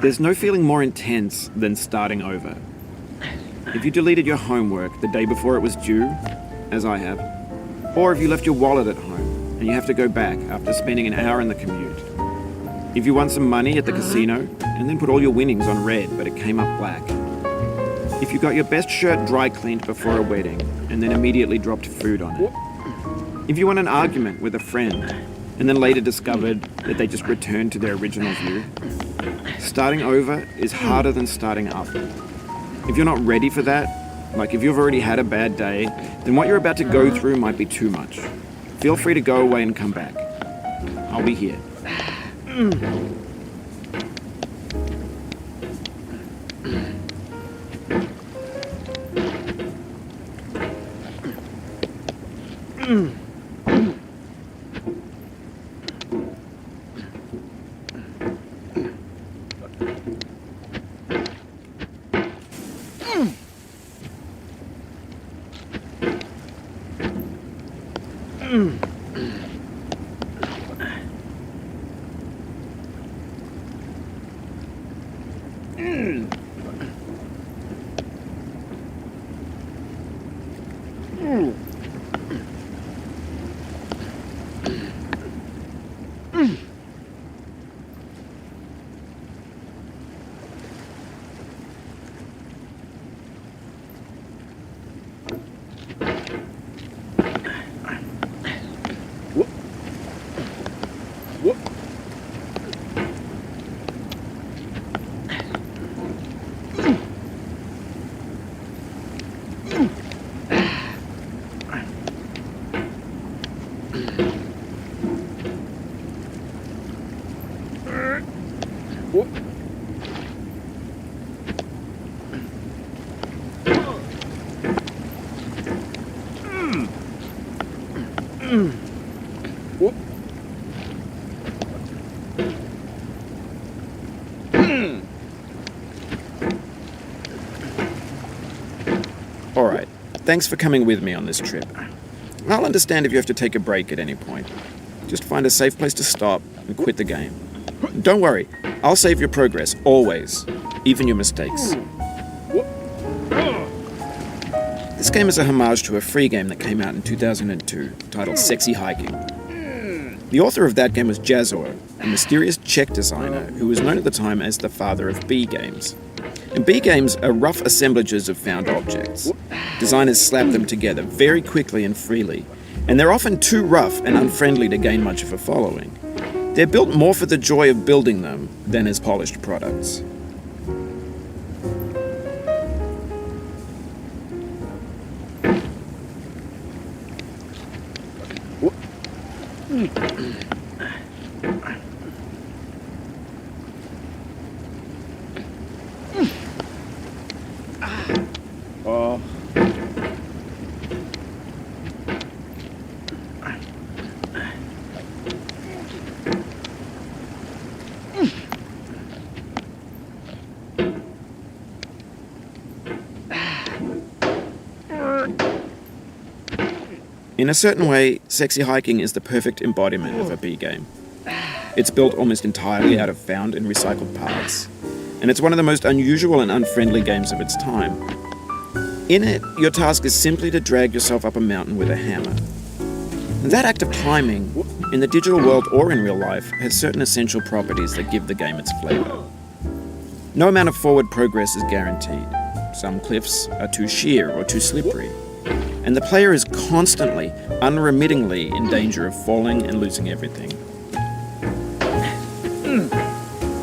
There's no feeling more intense than starting over. If you deleted your homework the day before it was due, as I have, or if you left your wallet at home and you have to go back after spending an hour in the commute. If you won some money at the casino and then put all your winnings on red but it came up black. If you got your best shirt dry cleaned before a wedding and then immediately dropped food on it. If you won an argument with a friend and then later discovered that they just returned to their original view. Starting over is harder than starting up. If you're not ready for that, like if you've already had a bad day, then what you're about to go through might be too much. Feel free to go away and come back. I'll be here. Alright, thanks for coming with me on this trip. I'll understand if you have to take a break at any point. Just find a safe place to stop and quit the game. Don't worry, I'll save your progress, always, even your mistakes. This game is a homage to a free game that came out in 2002, titled Sexy Hiking. The author of that game was Jazor, a mysterious Czech designer who was known at the time as the father of B games. And B games are rough assemblages of found objects. Designers slap them together very quickly and freely, and they're often too rough and unfriendly to gain much of a following. They're built more for the joy of building them than as polished products. In a certain way, Sexy Hiking is the perfect embodiment of a B game. It's built almost entirely out of found and recycled parts, and it's one of the most unusual and unfriendly games of its time. In it, your task is simply to drag yourself up a mountain with a hammer. And that act of climbing, in the digital world or in real life, has certain essential properties that give the game its flavor. No amount of forward progress is guaranteed. Some cliffs are too sheer or too slippery, and the player is constantly, unremittingly in danger of falling and losing everything.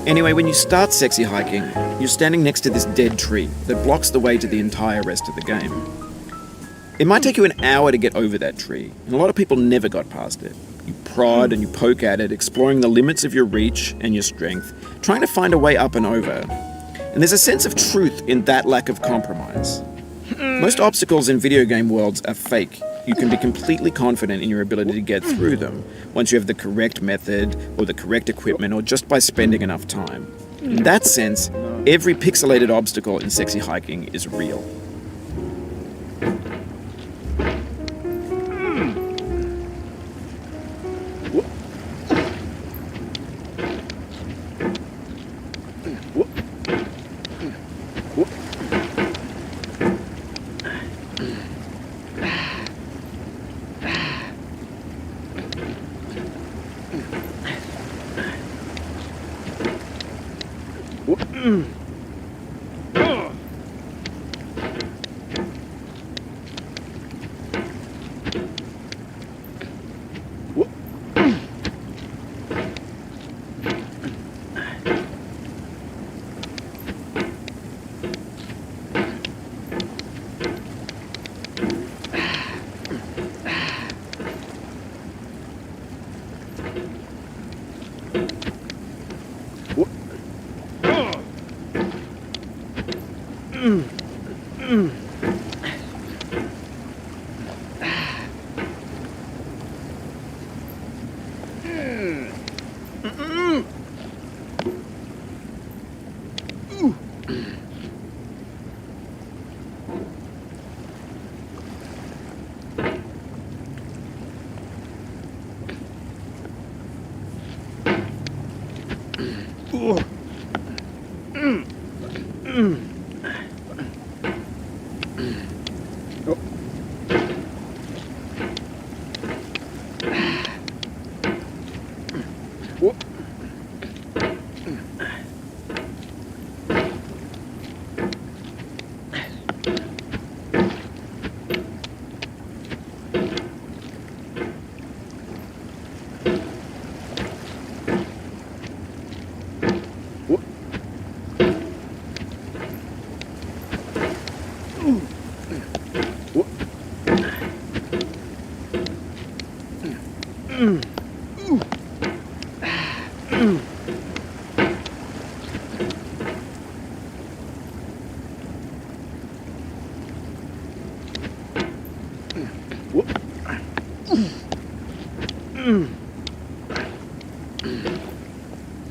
Anyway, when you start Sexy Hiking, you're standing next to this dead tree that blocks the way to the entire rest of the game. It might take you an hour to get over that tree, and a lot of people never got past it. You prod and you poke at it, exploring the limits of your reach and your strength, trying to find a way up and over. And there's a sense of truth in that lack of compromise. Most obstacles in video game worlds are fake, you can be completely confident in your ability to get through them once you have the correct method or the correct equipment or just by spending enough time. In that sense, every pixelated obstacle in Sexy Hiking is real.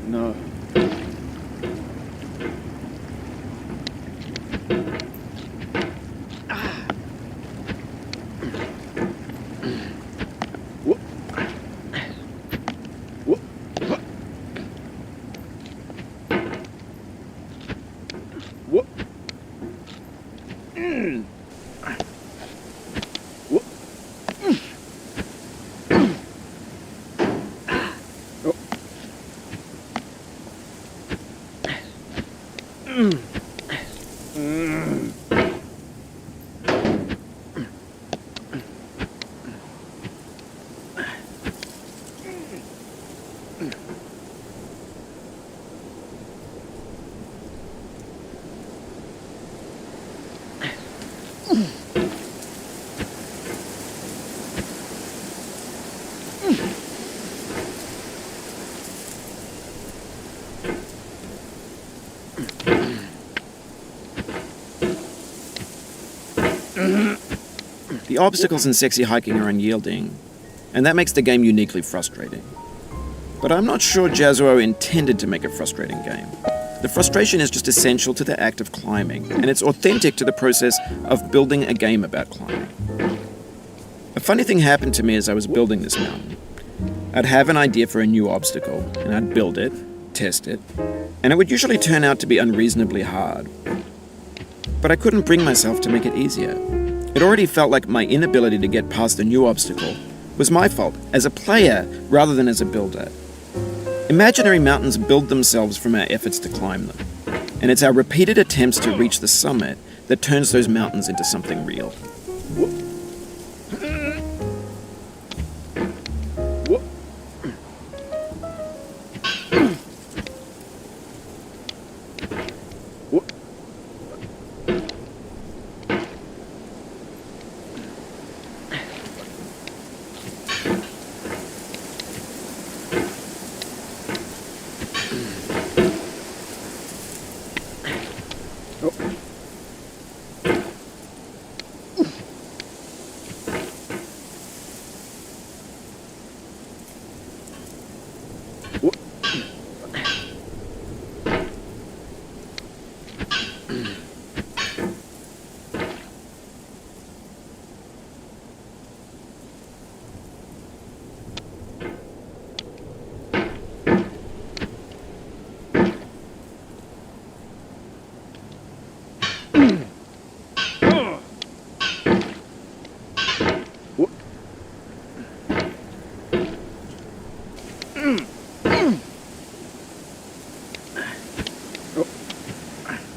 No. The obstacles in Sexy Hiking are unyielding, and that makes the game uniquely frustrating. But I'm not sure Jazzuo intended to make a frustrating game. The frustration is just essential to the act of climbing, and it's authentic to the process of building a game about climbing. A funny thing happened to me as I was building this mountain. I'd have an idea for a new obstacle, and I'd build it, test it, and it would usually turn out to be unreasonably hard. But I couldn't bring myself to make it easier. It already felt like my inability to get past the new obstacle was my fault as a player rather than as a builder. Imaginary mountains build themselves from our efforts to climb them, and it's our repeated attempts to reach the summit that turns those mountains into something real.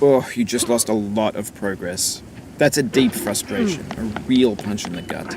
Oh, you just lost a lot of progress. That's a deep frustration, a real punch in the gut.